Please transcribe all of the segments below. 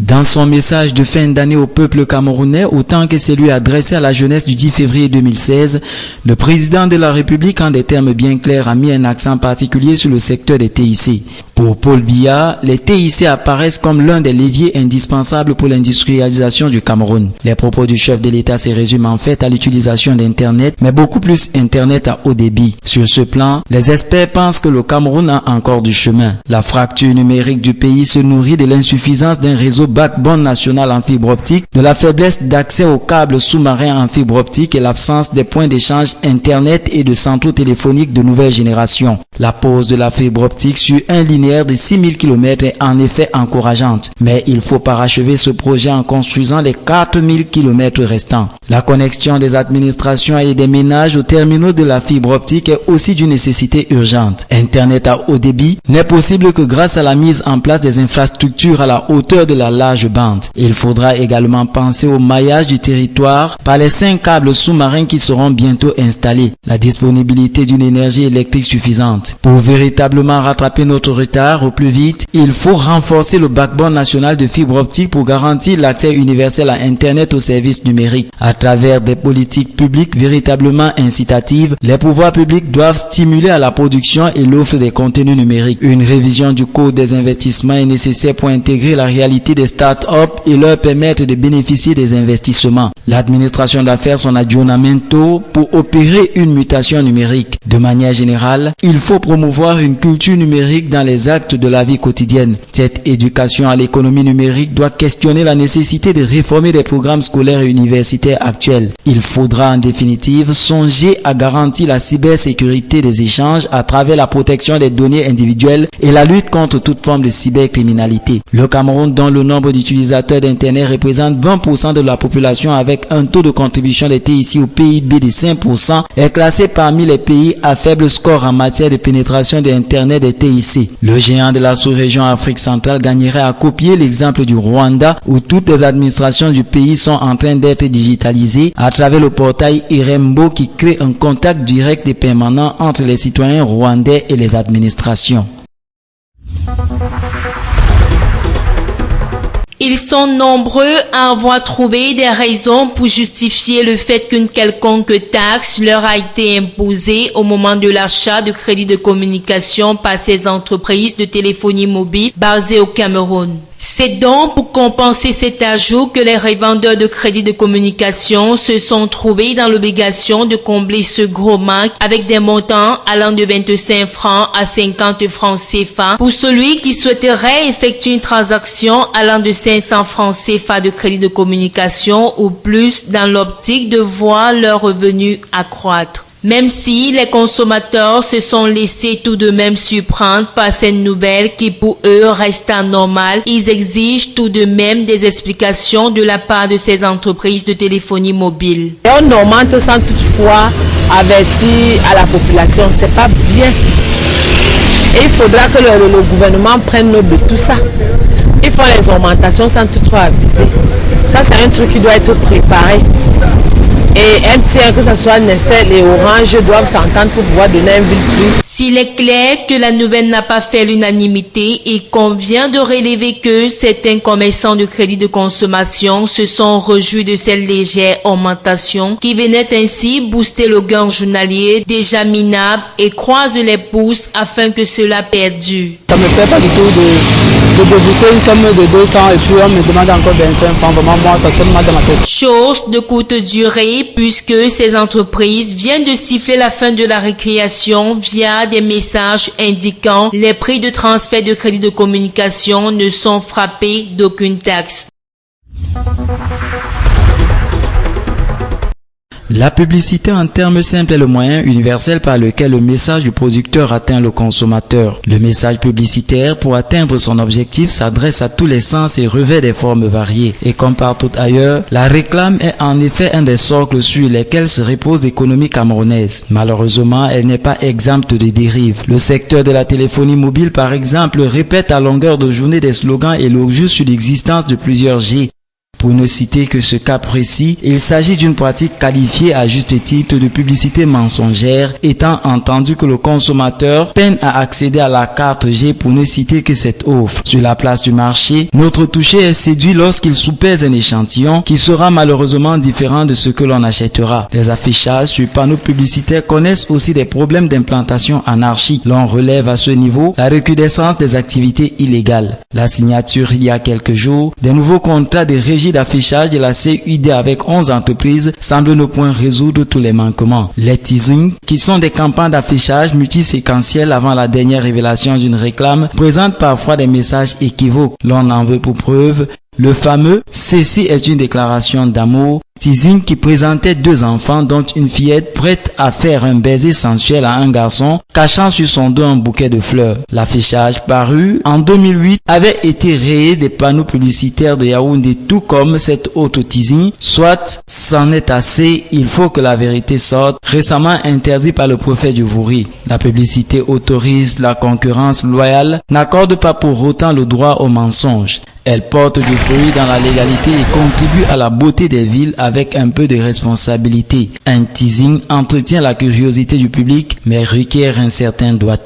Dans son message de fin d'année au peuple camerounais, autant que celui adressé à la jeunesse du 10 février 2016, le président de la République, en des termes bien clairs, a mis un accent particulier sur le secteur des TIC. Pour Paul Biya, les TIC apparaissent comme l'un des leviers indispensables pour l'industrialisation du Cameroun. Les propos du chef de l'État se résument en fait à l'utilisation d'Internet, mais beaucoup plus Internet à haut débit. Sur ce plan, les experts pensent que le Cameroun a encore du chemin. La fracture numérique du pays se nourrit de l'insuffisance d'un réseau backbone national en fibre optique, de la faiblesse d'accès aux câbles sous-marins en fibre optique et l'absence des points d'échange Internet et de centraux téléphoniques de nouvelle génération. La pose de la fibre optique sur un linéaire de 6000 km est en effet encourageante, mais il faut parachever ce projet en construisant les 4000 km restants. La connexion des administrations et des ménages aux terminaux de la fibre optique est aussi d'une nécessité urgente. Internet à haut débit n'est possible que grâce à la mise en place des infrastructures à la hauteur de la large bande. Il faudra également penser au maillage du territoire par les 5 câbles sous-marins qui seront bientôt installés. La disponibilité d'une énergie électrique suffisante. Pour véritablement rattraper notre retard au plus vite, il faut renforcer le backbone national de fibre optique pour garantir l'accès universel à Internet aux services numériques. À travers des politiques publiques véritablement incitatives, les pouvoirs publics doivent stimuler à la production et l'offre des contenus numériques. Une révision du code des investissements est nécessaire pour intégrer la réalité des start-up et leur permettre de bénéficier des investissements. L'administration doit faire son aggiornamento pour opérer une mutation numérique. De manière générale, il faut promouvoir une culture numérique dans les actes de la vie quotidienne. Cette éducation à l'économie numérique doit questionner la nécessité de réformer les programmes scolaires et universitaires actuels. Il faudra en définitive songer à garantir la cybersécurité des échanges à travers la protection des données individuelles et la lutte contre toute forme de cybercriminalité. Le Cameroun, dont le nombre d'utilisateurs d'Internet représente 20% de la population avec un taux de contribution des TIC au PIB de 5%, est classé parmi les pays à faible score en matière de pénétration d'Internet des TIC. Le géant de la sous-région Afrique centrale gagnerait à copier l'exemple du Rwanda où toutes les administrations du pays sont en train d'être digitalisées à travers le portail Irembo qui crée un contact direct et permanent entre les citoyens rwandais et les administrations. Ils sont nombreux à avoir trouvé des raisons pour justifier le fait qu'une quelconque taxe leur a été imposée au moment de l'achat de crédits de communication par ces entreprises de téléphonie mobile basées au Cameroun. C'est donc pour compenser cet ajout que les revendeurs de crédits de communication se sont trouvés dans l'obligation de combler ce gros manque avec des montants allant de 25 francs à 50 francs CFA pour celui qui souhaiterait effectuer une transaction allant de 500 francs CFA de crédit de communication ou plus dans l'optique de voir leurs revenus accroître. Même si les consommateurs se sont laissés tout de même surprendre par cette nouvelle qui pour eux reste anormale, ils exigent tout de même des explications de la part de ces entreprises de téléphonie mobile. Et on augmente sans toutefois avertir à la population, c'est pas bien. Et il faudra que le gouvernement prenne note de tout ça. Ils font les augmentations sans toutefois aviser. Ça c'est un truc qui doit être préparé. Et MTN, que ce soit Nestlé et Orange, doivent s'entendre pour pouvoir donner un vil prix. S'il est clair que la nouvelle n'a pas fait l'unanimité, il convient de relever que certains commerçants de crédit de consommation se sont réjouis de cette légère augmentation qui venait ainsi booster le gain journalier déjà minable et croisent les pouces afin que cela perdure. Ça ne me fait pas du tout de débourser une somme de 200 et puis on me demande encore 25 francs. Vraiment, moi, ça sonne mal dans ma tête. Chose de courte durée puisque ces entreprises viennent de siffler la fin de la récréation via des messages indiquant les prix de transfert de crédit de communication ne sont frappés d'aucune taxe. La publicité en termes simples est le moyen universel par lequel le message du producteur atteint le consommateur. Le message publicitaire, pour atteindre son objectif, s'adresse à tous les sens et revêt des formes variées. Et comme partout ailleurs, la réclame est en effet un des socles sur lesquels se repose l'économie camerounaise. Malheureusement, elle n'est pas exempte de dérives. Le secteur de la téléphonie mobile, par exemple, répète à longueur de journée des slogans élogieux sur l'existence de plusieurs G. Pour ne citer que ce cas précis, il s'agit d'une pratique qualifiée à juste titre de publicité mensongère, étant entendu que le consommateur peine à accéder à la carte G pour ne citer que cette offre. Sur la place du marché, notre touché est séduit lorsqu'il soupèse un échantillon qui sera malheureusement différent de ce que l'on achètera. Les affichages sur panneaux publicitaires connaissent aussi des problèmes d'implantation anarchique. L'on relève à ce niveau la recrudescence des activités illégales. La signature il y a quelques jours des nouveaux contrats de régie d'affichage de la CUD avec 11 entreprises semble ne point résoudre tous les manquements. Les teasings, qui sont des campagnes d'affichage multiséquentielles avant la dernière révélation d'une réclame, présentent parfois des messages équivoques. L'on en veut pour preuve le fameux « Ceci est une déclaration d'amour » teasing qui présentait 2 enfants dont une fillette prête à faire un baiser sensuel à un garçon, cachant sur son dos un bouquet de fleurs. L'affichage paru en 2008 avait été rayé des panneaux publicitaires de Yaoundé, tout comme cet autre teasing, soit c'en est assez, il faut que la vérité sorte, récemment interdit par le préfet du Vouri. La publicité autorise la concurrence loyale, n'accorde pas pour autant le droit au mensonge. Elle porte du fruit dans la légalité et contribue à la beauté des villes avec un peu de responsabilité. Un teasing entretient la curiosité du public mais requiert un certain doigté.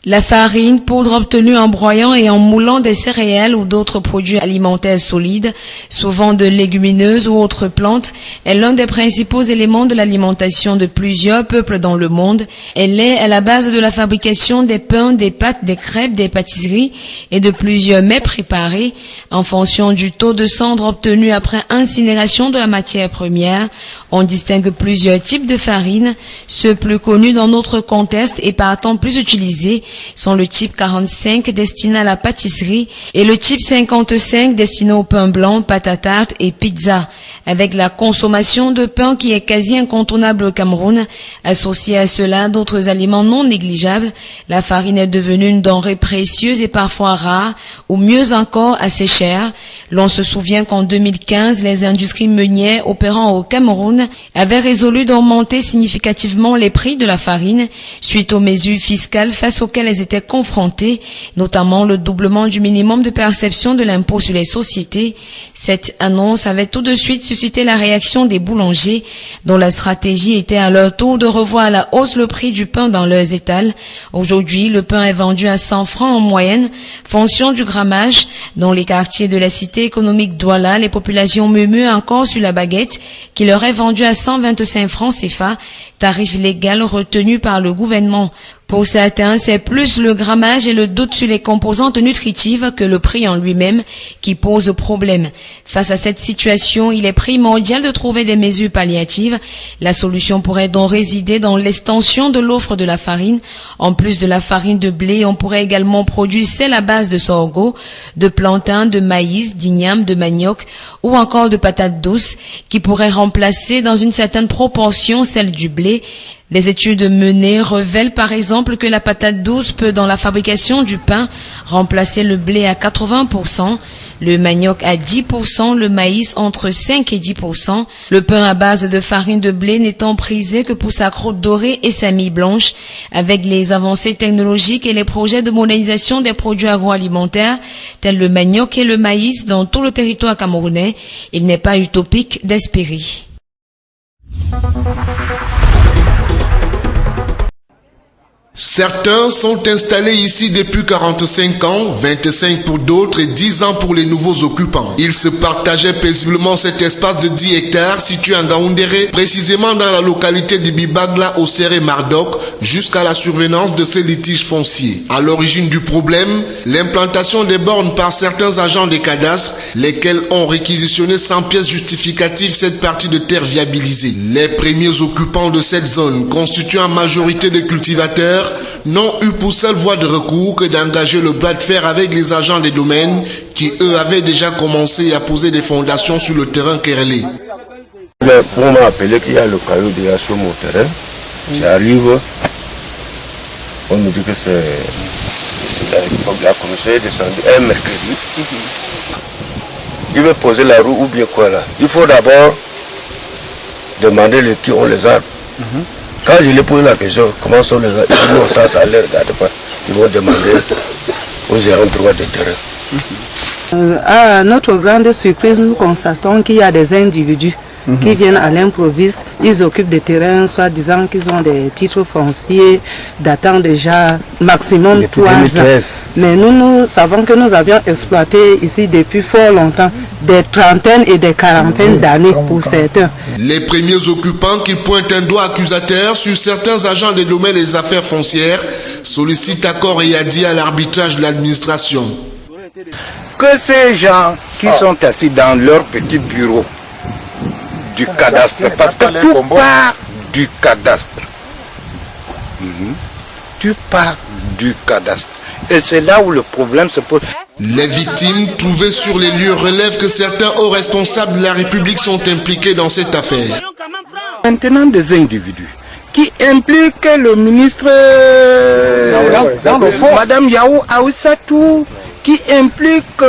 La farine, poudre obtenue en broyant et en moulant des céréales ou d'autres produits alimentaires solides, souvent de légumineuses ou autres plantes, est l'un des principaux éléments de l'alimentation de plusieurs peuples dans le monde. Elle est à la base de la fabrication des pains, des pâtes, des crêpes, des pâtisseries et de plusieurs mets préparés en fonction du taux de cendre obtenu après incinération de la matière première. On distingue plusieurs types de farine. Ceux plus connus dans notre contexte et partant plus utilisés sont le type 45 destiné à la pâtisserie et le type 55 destiné au pain blanc, pâte à tarte et pizza. Avec la consommation de pain qui est quasi incontournable au Cameroun, associée à cela d'autres aliments non négligeables, la farine est devenue une denrée précieuse et parfois rare, ou mieux encore assez chère. L'on se souvient qu'en 2015, les industries meunières opérant au Cameroun avaient résolu d'augmenter significativement les prix de la farine suite aux mesures fiscales face auxquelles elles étaient confrontées, notamment le doublement du minimum de perception de l'impôt sur les sociétés. Cette annonce avait tout de suite suscité la réaction des boulangers, dont la stratégie était à leur tour de revoir à la hausse le prix du pain dans leurs étals. Aujourd'hui, le pain est vendu à 100 francs en moyenne, fonction du grammage. Dans les quartiers de la cité économique Douala, les populations murmurent encore sur la baguette, qui leur est vendue à 125 francs CFA, tarif légal retenu par le gouvernement. Pour certains, c'est plus le grammage et le doute sur les composantes nutritives que le prix en lui-même qui pose problème. Face à cette situation, il est primordial de trouver des mesures palliatives. La solution pourrait donc résider dans l'extension de l'offre de la farine. En plus de la farine de blé, on pourrait également produire celle à base de sorgho, de plantain, de maïs, d'igname, de manioc ou encore de patates douces qui pourraient remplacer dans une certaine proportion celle du blé. Les études menées révèlent par exemple que la patate douce peut, dans la fabrication du pain, remplacer le blé à 80%, le manioc à 10%, le maïs entre 5 et 10%, le pain à base de farine de blé n'étant prisé que pour sa croûte dorée et sa mie blanche. Avec les avancées technologiques et les projets de modernisation des produits agroalimentaires, tels le manioc et le maïs dans tout le territoire camerounais, il n'est pas utopique d'espérer. Certains sont installés ici depuis 45 ans, 25 pour d'autres et 10 ans pour les nouveaux occupants. Ils se partageaient paisiblement cet espace de 10 hectares situé en Gaoundéré, précisément dans la localité de Bibagla au Serré Mardoc, jusqu'à la survenance de ces litiges fonciers. À l'origine du problème, l'implantation des bornes par certains agents des cadastres, lesquels ont réquisitionné sans pièces justificatives cette partie de terre viabilisée. Les premiers occupants de cette zone, constituant en majorité des cultivateurs, n'ont eu pour seule voie de recours que d'engager le bras de fer avec les agents des domaines qui, eux, avaient déjà commencé à poser des fondations sur le terrain querellé. On m'a appelé qu'il y a le caillou déjà sur mon terrain. J'arrive, on me dit que c'est la commission est descendue un mercredi. Il veut poser la roue ou bien quoi là. Il faut d'abord demander qui ont les arbres. Quand je lui ai posé la question, comment sont les arbres, ils disent non, ça ne les regarde pas. Ils vont demander aux ayants droit de terrain. À notre grande surprise, nous constatons qu'il y a des individus qui viennent à l'improviste. Ils occupent des terrains, soit disant qu'ils ont des titres fonciers datant déjà maximum 3 ans. Mais nous savons que nous avions exploité ici depuis fort longtemps, des trentaines et des quarantaines d'années pour certains. Les premiers occupants qui pointent un doigt accusateur sur certains agents des domaines des affaires foncières sollicitent accord et adis à l'arbitrage de l'administration. Que ces gens qui sont assis dans leur petit bureau du cadastre, parce que tout part du cadastre. Tu pars du cadastre. Et c'est là où le problème se pose. Les victimes trouvées sur les lieux relèvent que certains hauts responsables de la République sont impliqués dans cette affaire. Maintenant, des individus qui impliquent le ministre Madame Yao Aoussatou, qui impliquent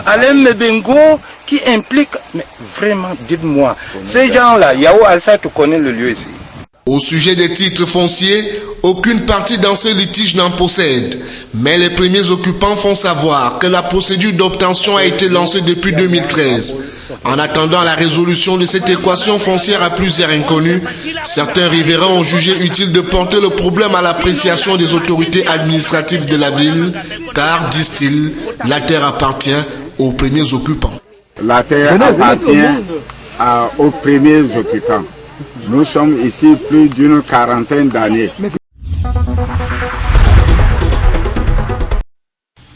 Alain Mebengo, qui implique, mais vraiment, dites-moi, ces gens-là, Yao Aoussatou connaît le lieu ici. Au sujet des titres fonciers, aucune partie dans ce litige n'en possède. Mais les premiers occupants font savoir que la procédure d'obtention a été lancée depuis 2013. En attendant la résolution de cette équation foncière à plusieurs inconnus, certains riverains ont jugé utile de porter le problème à l'appréciation des autorités administratives de la ville, car, disent-ils, la terre appartient aux premiers occupants. La terre appartient aux premiers occupants. Nous sommes ici plus d'une quarantaine d'années.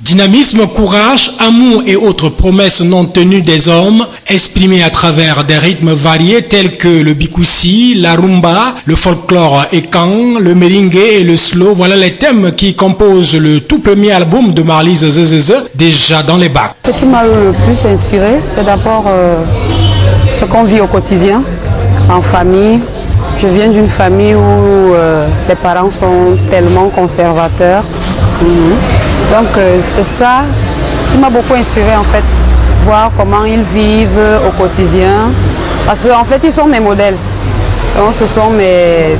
Dynamisme, courage, amour et autres promesses non tenues des hommes, exprimées à travers des rythmes variés tels que le bikoussi, la rumba, le folklore ékan, le merengue et le slow. Voilà les thèmes qui composent le tout premier album de Marlise Zezeze, déjà dans les bacs. Ce qui m'a le plus inspiré, c'est d'abord ce qu'on vit au quotidien, en famille. Je viens d'une famille où les parents sont tellement conservateurs. Donc c'est ça qui m'a beaucoup inspiré en fait, voir comment ils vivent au quotidien, parce qu'en fait ils sont mes modèles, donc ce sont mes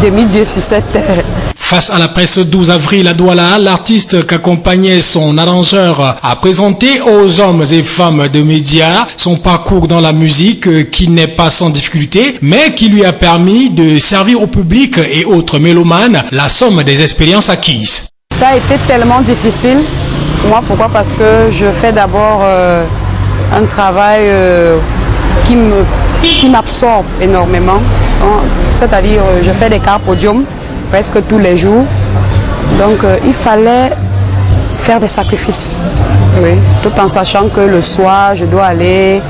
demi-dieux sur cette terre. Face à la presse 12 avril à Douala, l'artiste qu'accompagnait son arrangeur a présenté aux hommes et femmes de médias son parcours dans la musique qui n'est pas sans difficulté, mais qui lui a permis de servir au public et autres mélomanes la somme des expériences acquises. Ça a été tellement difficile pour moi. Pourquoi? Parce que je fais d'abord un travail qui m'absorbe énormément. C'est-à-dire, je fais des cartes podium presque tous les jours. Donc, il fallait faire des sacrifices. Oui. Tout en sachant que le soir, je dois aller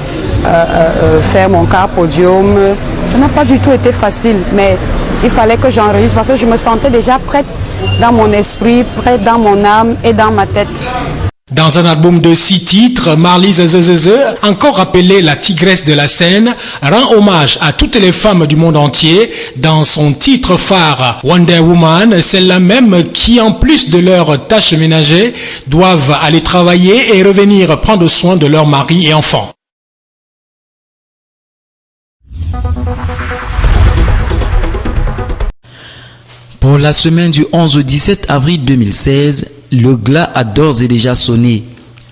faire mon carte podium. Ça n'a pas du tout été facile, mais il fallait que j'enregistre parce que je me sentais déjà prête dans mon esprit, prête dans mon âme et dans ma tête. Dans un album de 6 titres, Marlise Zezeze, encore appelée la tigresse de la scène, rend hommage à toutes les femmes du monde entier. Dans son titre phare Wonder Woman, celles-là même qui, en plus de leurs tâches ménagères, doivent aller travailler et revenir prendre soin de leurs maris et enfants. Pour la semaine du 11 au 17 avril 2016, le glas a d'ores et déjà sonné.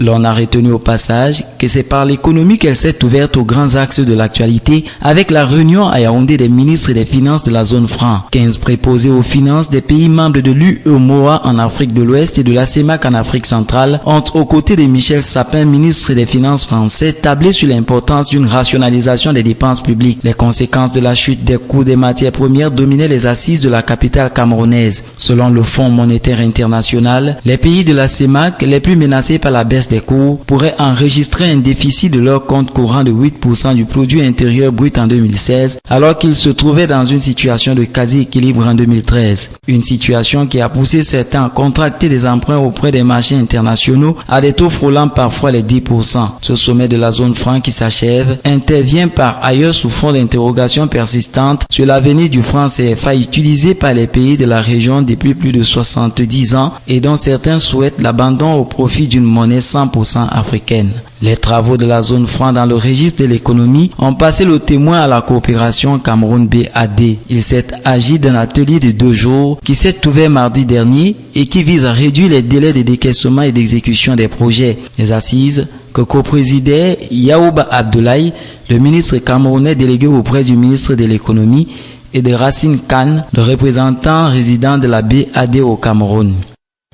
L'on a retenu au passage que c'est par l'économie qu'elle s'est ouverte aux grands axes de l'actualité avec la réunion à Yaoundé des ministres des Finances de la zone franc. 15 préposés aux finances des pays membres de l'UEMOA en Afrique de l'Ouest et de la CEMAC en Afrique centrale ont, aux côtés de Michel Sapin, ministre des Finances français, tablé sur l'importance d'une rationalisation des dépenses publiques. Les conséquences de la chute des coûts des matières premières dominaient les assises de la capitale camerounaise. Selon le Fonds monétaire international, les pays de la CEMAC les plus menacés par la baisse des cours pourraient enregistrer un déficit de leur compte courant de 8% du produit intérieur brut en 2016, alors qu'ils se trouvaient dans une situation de quasi-équilibre en 2013. Une situation qui a poussé certains à contracter des emprunts auprès des marchés internationaux à des taux frôlant parfois les 10%. Ce sommet de la zone franc qui s'achève intervient par ailleurs sous fond d'interrogation persistante sur l'avenir du franc CFA utilisé par les pays de la région depuis plus de 70 ans et dont certains souhaitent l'abandon au profit d'une monnaie sans 100% africaine. Les travaux de la zone franc dans le registre de l'économie ont passé le témoin à la coopération Cameroun BAD. Il s'est agi d'un atelier de 2 jours qui s'est ouvert mardi dernier et qui vise à réduire les délais de décaissement et d'exécution des projets. Les assises que co-présidait Yaouba Abdoulaye, le ministre camerounais délégué auprès du ministre de l'économie, et de Racine Khan, le représentant résident de la BAD au Cameroun.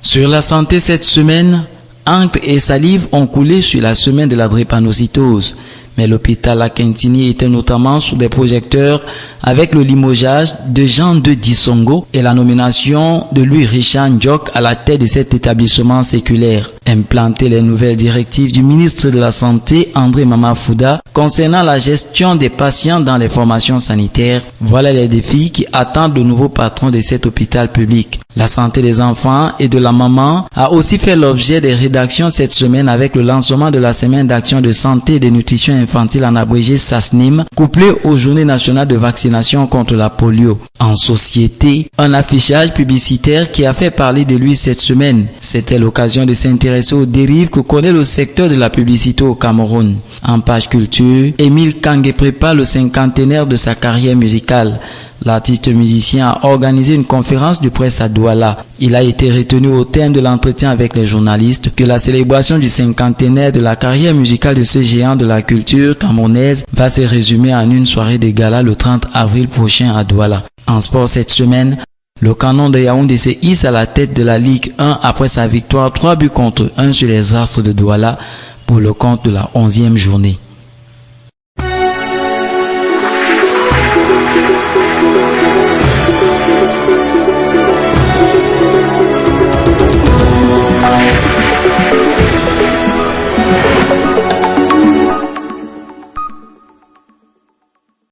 Sur la santé cette semaine, encre et salive ont coulé sur la semaine de la drépanocytose. Mais l'hôpital Akintini était notamment sous des projecteurs avec le limogeage de Jean de Dissongo et la nomination de Louis Richard Ndiok à la tête de cet établissement séculaire. Implanter les nouvelles directives du ministre de la Santé, André Mamafouda, concernant la gestion des patients dans les formations sanitaires, voilà les défis qui attendent le nouveau patron de cet hôpital public. La santé des enfants et de la maman a aussi fait l'objet des rédactions cette semaine avec le lancement de la semaine d'action de santé et de nutrition infantile en abrégé SASNIM, couplé aux journées nationales de vaccination contre la polio. En société, un affichage publicitaire qui a fait parler de lui cette semaine. C'était l'occasion de s'intéresser aux dérives que connaît le secteur de la publicité au Cameroun. En page culture, Émile Kangue prépare le 50aire de sa carrière musicale. L'artiste musicien a organisé une conférence de presse à Douala. Il a été retenu au terme de l'entretien avec les journalistes que la célébration du 50aire de la carrière musicale de ce géant de la culture camerounaise va se résumer en une soirée de gala le 30 avril prochain à Douala. En sport cette semaine, le Canon de Yaoundé se hisse à la tête de la Ligue 1 après sa victoire 3 buts contre 1 sur les Astres de Douala pour le compte de la 11e journée.